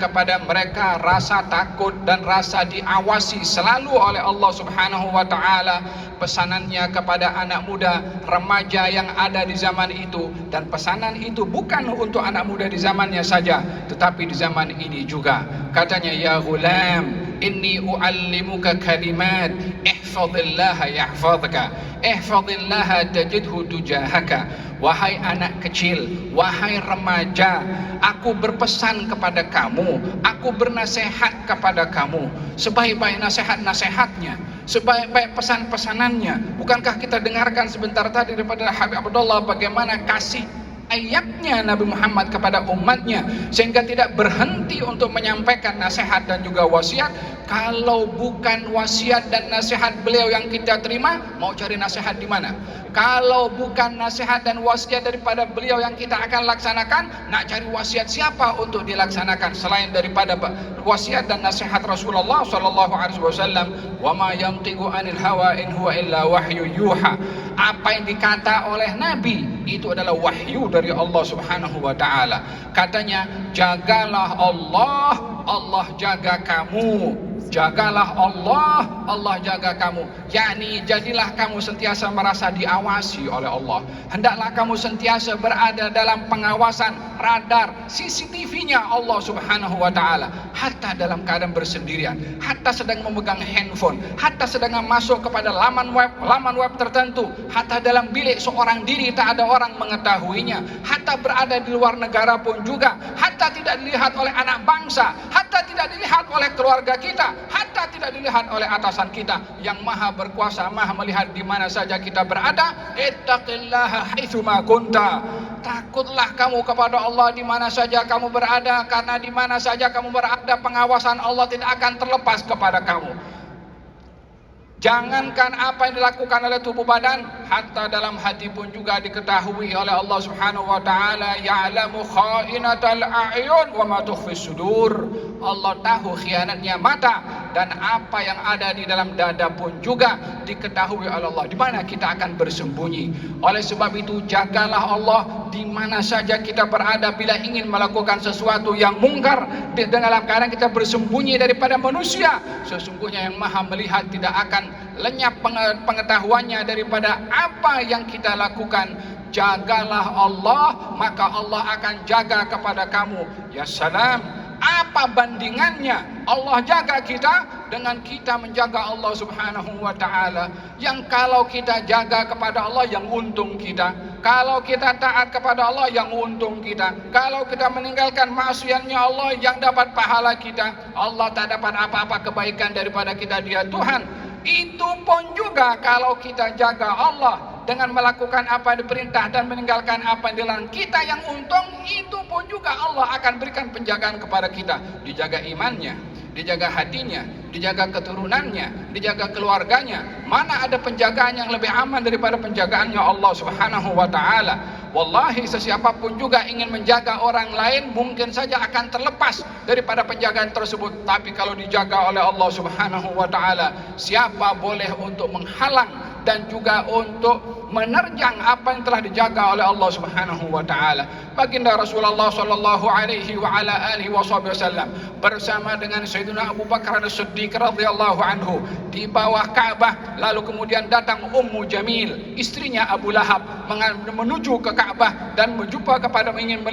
kepada mereka rasa takut dan rasa diawasi selalu oleh Allah Subhanahu wa taala. Pesanannya kepada anak muda, remaja yang ada di zaman itu, dan pesanan itu bukan untuk anak muda di zamannya saja, tetapi di zaman ini juga. Katanya, ya ghulam, inni uallimuka kalimat, ihfazillaha yahfazka, ihfazillaha tajidhu tujahaka. Wahai anak kecil, wahai remaja, aku berpesan kepada kamu, aku bernasihat kepada kamu, sebaik-baik nasihat-nasihatnya, sebaik-baik pesan-pesanannya. Bukankah kita dengarkan sebentar tadi daripada Habib Abdullah bagaimana kasih ayatnya Nabi Muhammad kepada umatnya, sehingga tidak berhenti untuk menyampaikan nasihat dan juga wasiat. Kalau bukan wasiat dan nasihat beliau yang kita terima, mau cari nasihat di mana? Kalau bukan nasihat dan wasiat daripada beliau yang kita akan laksanakan, nak cari wasiat siapa untuk dilaksanakan selain daripada wasiat dan nasihat Rasulullah sallallahu alaihi wasallam? Wa ma yantiqu anil hawa in huwa illa wahyu yuha. Apa yang dikata oleh Nabi itu adalah wahyu dari Allah Subhanahu wa taala. Katanya, jagalah Allah, Allah jaga kamu. Jagalah Allah, Allah jaga kamu. Yakni jadilah kamu sentiasa merasa diawasi oleh Allah. Hendaklah kamu sentiasa berada dalam pengawasan radar CCTV-nya Allah Subhanahu wa taala. Hatta dalam keadaan bersendirian, hatta sedang memegang handphone, hatta sedang masuk kepada laman web tertentu, hatta dalam bilik seorang diri tak ada orang mengetahuinya, hatta berada di luar negara pun juga, hatta tidak dilihat oleh anak bangsa, hatta tidak dilihat oleh keluarga kita, hatta tidak dilihat oleh atasan kita yang maha berkuasa, maha melihat di mana saja kita berada. Ittaqillaha haitsu ma kunta. Takutlah kamu kepada Allah di mana saja kamu berada, karena di mana saja kamu berada pengawasan Allah tidak akan terlepas kepada kamu. Jangankan apa yang dilakukan oleh tubuh badan, hatta dalam hati pun juga diketahui oleh Allah Subhanahu wa taala. Ya'lamu kha'inatal a'yun wa ma tukhfis sudur. Allah tahu khianatnya mata dan apa yang ada di dalam dada pun juga diketahui oleh Allah. Di mana kita akan bersembunyi? Oleh sebab itu, jagalah Allah di mana saja kita berada. Bila ingin melakukan sesuatu yang mungkar, dalam keadaan kita bersembunyi daripada manusia, sesungguhnya yang maha melihat tidak akan lenyap pengetahuannya daripada apa yang kita lakukan. Jagalah Allah, maka Allah akan jaga kepada kamu. Ya salam, apa bandingannya Allah jaga kita dengan kita menjaga Allah Subhanahu wa taala? Yang kalau kita jaga kepada Allah, yang untung kita. Kalau kita taat kepada Allah, yang untung kita. Kalau kita meninggalkan maksiatnya Allah, yang dapat pahala kita. Allah tak dapat apa-apa kebaikan daripada kita, Dia Tuhan. Itu pun juga kalau kita jaga Allah dengan melakukan apa yang diperintah dan meninggalkan apa yang dilarang, kita yang untung. Itu pun juga Allah akan berikan penjagaan kepada kita. Dijaga imannya, dijaga hatinya, dijaga keturunannya, dijaga keluarganya. Mana ada penjagaan yang lebih aman daripada penjagaannya Allah Subhanahu wa taala? Wallahi, sesiapapun juga ingin menjaga orang lain mungkin saja akan terlepas daripada penjagaan tersebut. Tapi kalau dijaga oleh Allah Subhanahu wa taala, siapa boleh untuk menghalang dan juga untuk menerjang apa yang telah dijaga oleh Allah Subhanahu wa taala? Baginda Rasulullah sallallahu alaihi wa ala alihi wasallam bersama dengan Sayyidina Abu Bakar As-Siddiq radhiyallahu anhu di bawah Ka'bah, lalu kemudian datang Ummu Jamil, istrinya Abu Lahab, menuju ke Ka'bah dan ingin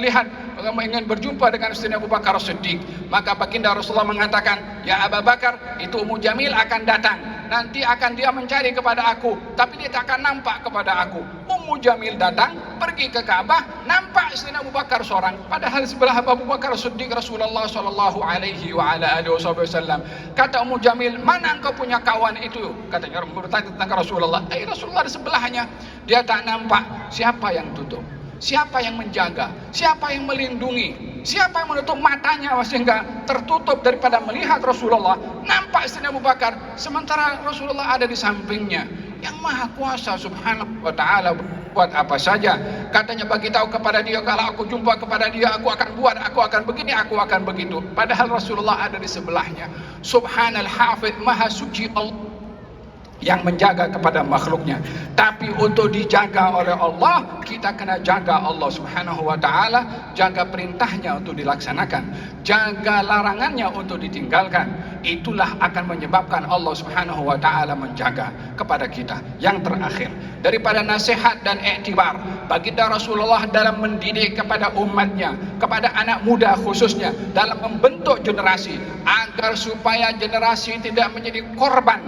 berjumpa dengan istrinya Abu Bakar As-Siddiq. Maka baginda Rasulullah mengatakan, ya Abu Bakar, itu Ummu Jamil akan datang, nanti akan dia mencari kepada aku, tapi dia tak akan nampak kepada aku. Ummu Jamil datang, pergi ke Ka'bah, nampak istrinya Abu Bakar seorang, padahal sebelah Abu Bakar Siddiq Rasulullah sallallahu alaihi wa ala alihi wasallam. Kata Ummu Jamil, mana engkau punya kawan itu? Katanya, bertanya tentang Rasulullah. Rasulullah di sebelahnya. Dia tak nampak. Siapa yang tutup? Siapa yang menjaga? Siapa yang melindungi? Siapa yang menutup matanya sehingga tertutup daripada melihat Rasulullah? Nampak istrinya Abu Bakar, sementara Rasulullah ada di sampingnya. Yang Maha Kuasa Subhanahu wa taala buat apa saja. Katanya, bagi tahu kepada dia, kalau aku jumpa kepada dia, aku akan buat, aku akan begini, aku akan begitu. Padahal Rasulullah ada di sebelahnya. Subhanal Hafidh, Maha Suci Allah yang menjaga kepada makhluknya. Tapi untuk dijaga oleh Allah, kita kena jaga Allah Subhanahu wa ta'ala, jaga perintahnya untuk dilaksanakan, jaga larangannya untuk ditinggalkan. Itulah akan menyebabkan Allah Subhanahu wa ta'ala menjaga kepada kita. Yang terakhir, daripada nasihat dan iktibar baginda Rasulullah dalam mendidik kepada umatnya, kepada anak muda khususnya, dalam membentuk generasi agar supaya generasi tidak menjadi korban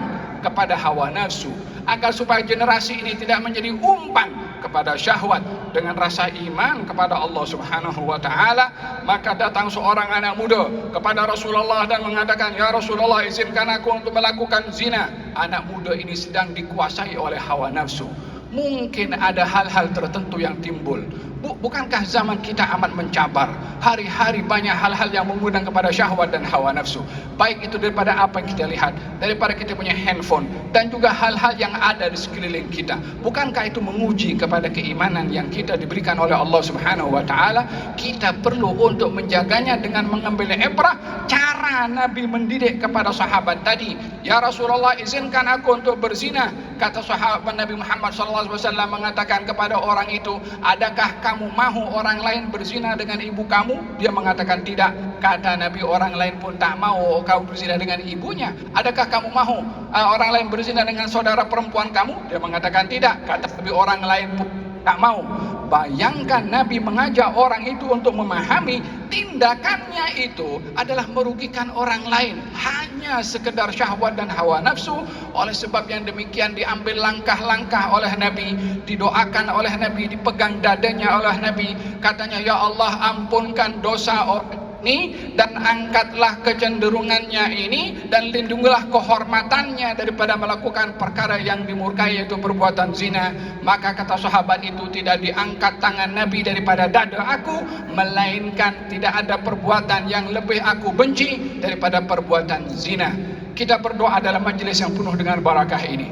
kepada hawa nafsu, agar supaya generasi ini tidak menjadi umpan kepada syahwat. Dengan rasa iman kepada Allah Subhanahu wa ta'ala, maka datang seorang anak muda kepada Rasulullah dan mengatakan, "Ya Rasulullah, izinkan aku untuk melakukan zina." Anak muda ini sedang dikuasai oleh hawa nafsu. Mungkin ada hal-hal tertentu yang timbul. Bukankah zaman kita amat mencabar? Hari-hari banyak hal-hal yang mengundang kepada syahwat dan hawa nafsu. Baik itu daripada apa yang kita lihat, daripada kita punya handphone, dan juga hal-hal yang ada di sekeliling kita. Bukankah itu menguji kepada keimanan yang kita diberikan oleh Allah Subhanahu wa ta'ala? Kita perlu untuk menjaganya dengan mengambil ibrah cara Nabi mendidik kepada sahabat tadi. "Ya Rasulullah, izinkan aku untuk berzina." Kata sahabat Nabi Muhammad SAW mengatakan kepada orang itu, "Adakah kamu mahu orang lain berzina dengan ibu kamu?" Dia mengatakan tidak. Kata Nabi, "Orang lain pun tak mau kau berzina dengan ibunya. Adakah kamu mahu orang lain berzina dengan saudara perempuan kamu?" Dia mengatakan tidak. Kata Nabi, "Orang lain pun tak mau." Bayangkan Nabi mengajak orang itu untuk memahami tindakannya itu adalah merugikan orang lain, hanya sekedar syahwat dan hawa nafsu. Oleh sebab yang demikian diambil langkah-langkah oleh Nabi, didoakan oleh Nabi, dipegang dadanya oleh Nabi. Katanya, "Ya Allah, ampunkan dosa orang ini dan angkatlah kecenderungannya ini, dan lindungilah kehormatannya daripada melakukan perkara yang dimurkai, yaitu perbuatan zina." Maka kata sahabat itu, tidak diangkat tangan Nabi daripada dada aku, melainkan tidak ada perbuatan yang lebih aku benci daripada perbuatan zina. Kita berdoa dalam majelis yang penuh dengan barakah ini,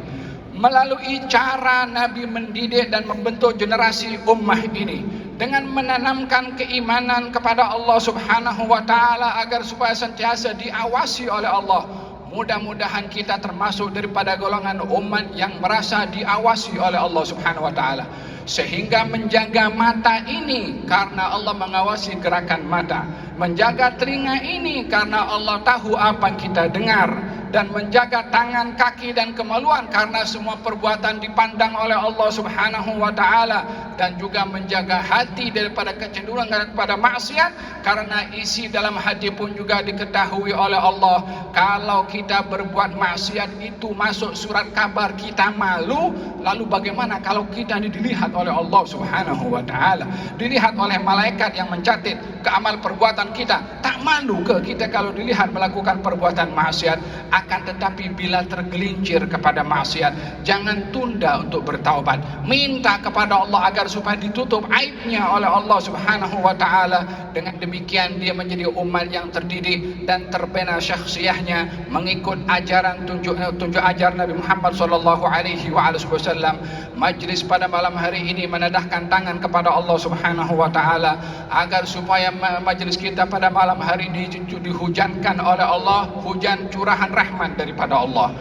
melalui cara Nabi mendidik dan membentuk generasi ummah ini, dengan menanamkan keimanan kepada Allah Subhanahu wa ta'ala agar supaya sentiasa diawasi oleh Allah. Mudah-mudahan kita termasuk daripada golongan umat yang merasa diawasi oleh Allah Subhanahu wa ta'ala, sehingga menjaga mata ini karena Allah mengawasi gerakan mata, menjaga telinga ini karena Allah tahu apa yang kita dengar, dan menjaga tangan, kaki dan kemaluan karena semua perbuatan dipandang oleh Allah Subhanahu wa ta'ala, dan juga menjaga hati daripada kecenderungan kepada maksiat karena isi dalam hati pun juga diketahui oleh Allah. Kalau kita berbuat maksiat itu masuk surat kabar kita malu, lalu bagaimana kalau kita dilihat oleh Allah Subhanahu wa ta'ala, dilihat oleh malaikat yang mencatat keamal perbuatan kita? Tak malu ke kita kalau dilihat melakukan perbuatan maksiat? Akan tetapi bila tergelincir kepada maksiat, jangan tunda untuk bertaubat. Minta kepada Allah agar supaya ditutup aibnya oleh Allah Subhanahu wa ta'ala. Dengan demikian dia menjadi umat yang terdidik dan terbina syakhsiahnya mengikut ajaran tunjuk ajar Nabi Muhammad sallallahu alaihi wasallam. Majlis pada malam hari ini menadahkan tangan kepada Allah Subhanahu wa ta'ala agar supaya majlis kita pada malam hari ini dihujankan oleh Allah hujan curahan rahmat daripada Allah,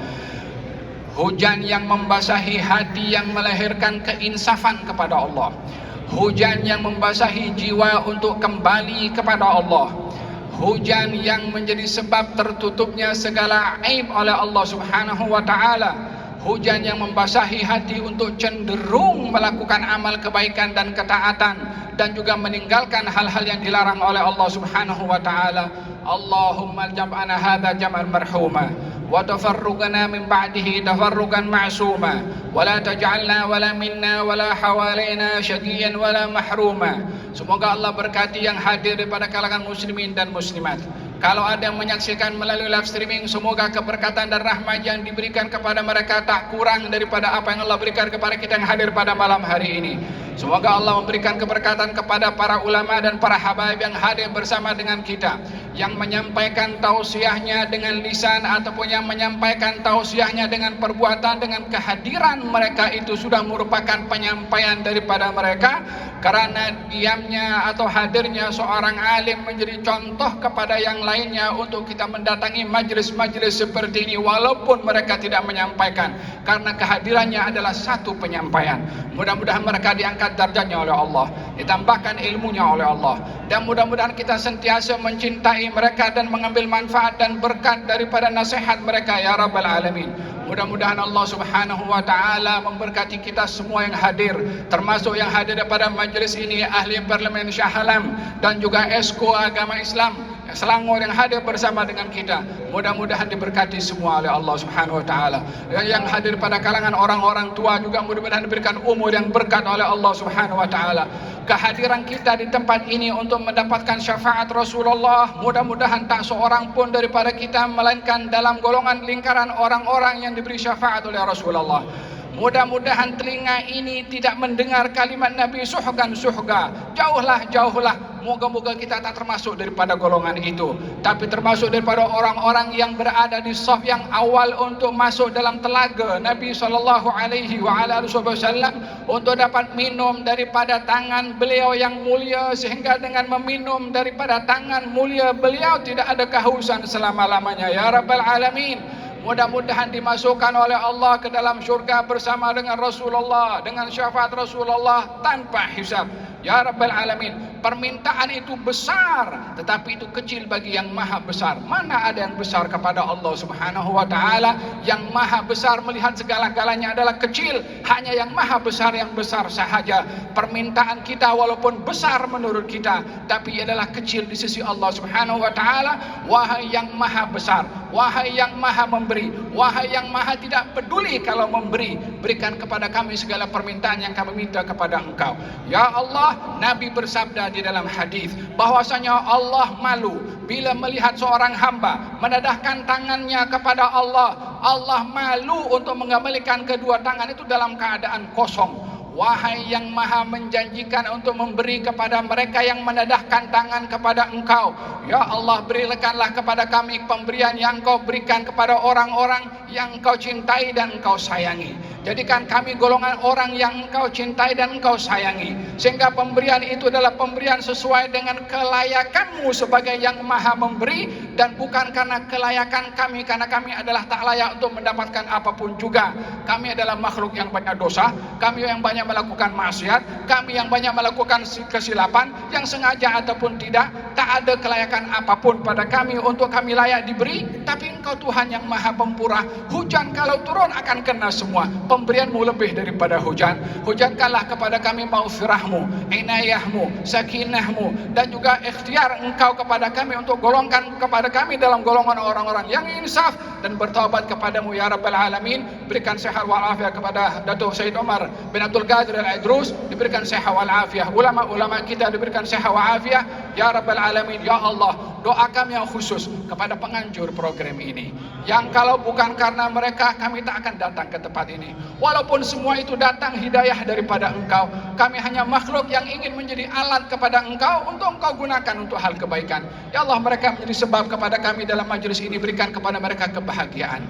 hujan yang membasahi hati yang melahirkan keinsafan kepada Allah, hujan yang membasahi jiwa untuk kembali kepada Allah, hujan yang menjadi sebab tertutupnya segala aib oleh Allah Subhanahu wa ta'ala, hujan yang membasahi hati untuk cenderung melakukan amal kebaikan dan ketaatan, dan juga meninggalkan hal-hal yang dilarang oleh Allah Subhanahu wa ta'ala. Allahumma jam'ana hadha jam'an marhuma wa tafarruqana min ba'dihi tafarruqan ma'suma wa la taj'alna wala minna wala hawalaina syaqiyan wala mahruma. Semoga Allah berkati yang hadir daripada kalangan muslimin dan muslimat. Kalau ada yang menyaksikan melalui live streaming, semoga keberkatan dan rahmat yang diberikan kepada mereka tak kurang daripada apa yang Allah berikan kepada kita yang hadir pada malam hari ini. Semoga Allah memberikan keberkatan kepada para ulama dan para habaib yang hadir bersama dengan kita, yang menyampaikan tausiahnya dengan lisan ataupun yang menyampaikan tausiahnya dengan perbuatan. Dengan kehadiran mereka itu sudah merupakan penyampaian daripada mereka. Karena diamnya atau hadirnya seorang alim menjadi contoh kepada yang lainnya untuk kita mendatangi majlis-majlis seperti ini, walaupun mereka tidak menyampaikan, karena kehadirannya adalah satu penyampaian. Mudah-mudahan mereka diangkat darjatnya oleh Allah, ditambahkan ilmunya oleh Allah, dan mudah-mudahan kita sentiasa mencintai mereka dan mengambil manfaat dan berkat daripada nasihat mereka ya Rabbal Alamin. Mudah-mudahan Allah Subhanahu wa taala memberkati kita semua yang hadir, termasuk yang hadir pada majlis ini, ahli parlimen Shah Alam dan juga Esko Agama Islam Selangor yang hadir bersama dengan kita. Mudah-mudahan diberkati semua oleh Allah Subhanahu wa taala. Yang hadir pada kalangan orang-orang tua juga mudah-mudahan diberikan umur yang berkat oleh Allah Subhanahu wa taala. Kehadiran kita di tempat ini untuk mendapatkan syafaat Rasulullah, mudah-mudahan tak seorang pun daripada kita melainkan dalam golongan lingkaran orang-orang yang diberi syafaat oleh Rasulullah. Mudah-mudahan telinga ini tidak mendengar kalimat Nabi suhgan suhga, jauhlah. Moga-moga kita tak termasuk daripada golongan itu, tapi termasuk daripada orang-orang yang berada di saf yang awal untuk masuk dalam telaga Nabi SAW untuk dapat minum daripada tangan beliau yang mulia, sehingga dengan meminum daripada tangan mulia beliau tidak ada kehausan selama-lamanya ya Rabbal Alamin. Mudah-mudahan dimasukkan oleh Allah ke dalam syurga bersama dengan Rasulullah, dengan syafaat Rasulullah tanpa hisab ya Rabbal Alamin. Permintaan itu besar, tetapi itu kecil bagi yang maha besar. Mana ada yang besar kepada Allah Subhanahu wa taala? Yang maha besar melihat segala-galanya adalah kecil. Hanya yang maha besar yang besar sahaja. Permintaan kita walaupun besar menurut kita, tapi adalah kecil di sisi Allah Subhanahu wa taala. Wahai yang maha besar, wahai yang maha memberi, wahai yang maha tidak peduli kalau memberi, berikan kepada kami segala permintaan yang kami minta kepada Engkau ya Allah. Nabi bersabda di dalam hadis bahwasanya Allah malu bila melihat seorang hamba menadahkan tangannya kepada Allah. Allah malu untuk mengembalikan kedua tangan itu dalam keadaan kosong. Wahai yang maha menjanjikan untuk memberi kepada mereka yang menadahkan tangan kepada Engkau, ya Allah, berikanlah kepada kami pemberian yang Engkau berikan kepada orang-orang yang Engkau cintai dan Engkau sayangi. Jadikan kami golongan orang yang Engkau cintai dan Engkau sayangi, sehingga pemberian itu adalah pemberian sesuai dengan kelayakan-Mu sebagai yang maha memberi, dan bukan karena kelayakan kami, karena kami adalah tak layak untuk mendapatkan apapun juga. Kami adalah makhluk yang banyak dosa, kami yang banyak melakukan maksiat, kami yang banyak melakukan kesilapan, yang sengaja ataupun tidak, tak ada kelayakan apapun pada kami untuk kami layak diberi. Tapi Engkau Tuhan yang maha pemurah, hujan kalau turun akan kena semua. Pemberian-Mu lebih daripada hujan. Hujankanlah kepada kami maghfirah-Mu, inayah-Mu, sakinah-Mu, dan juga ikhtiar Engkau kepada kami untuk golongkan kepada kami dalam golongan orang-orang yang insaf dan bertaubat kepada-Mu ya Rabbal Alamin. Berikan sehat walafiat kepada Datuk Syed Omar bin Abdul Qadir Al-Idrus, diberikan sehat walafiat. Ulama-ulama kita diberikan sehat walafiat ya Rabbal Alamin. Ya Allah, doa kami yang khusus kepada penganjur program ini, yang kalau bukan karena mereka kami tak akan datang ke tempat ini. Walaupun semua itu datang hidayah daripada Engkau, kami hanya makhluk yang ingin menjadi alat kepada Engkau untuk Engkau gunakan untuk hal kebaikan. Ya Allah, mereka menjadi sebab kepada kami dalam majlis ini. Berikan kepada mereka kebahagiaan.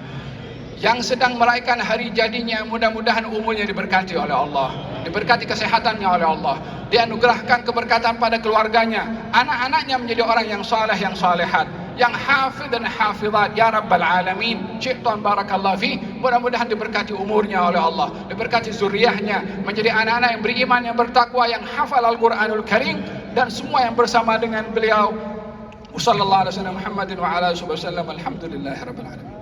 Yang sedang merayakan hari jadinya, mudah-mudahan umurnya diberkati oleh Allah, diberkati kesehatannya oleh Allah, dianugerahkan keberkatan pada keluarganya, anak-anaknya menjadi orang yang saleh, yang salehat, yang hafid dan hafizat ya Rabbal Alamin. Syaitan barakallahu fi, mudah-mudahan diberkati umurnya oleh Allah, diberkati zuriyahnya menjadi anak-anak yang beriman, yang bertakwa, yang hafal Al-Quranul Karim, dan semua yang bersama dengan beliau. Wassallallahu alaihi wasallam Muhammadin wa ala alihi wasallam. Alhamdulillahirabbil alamin.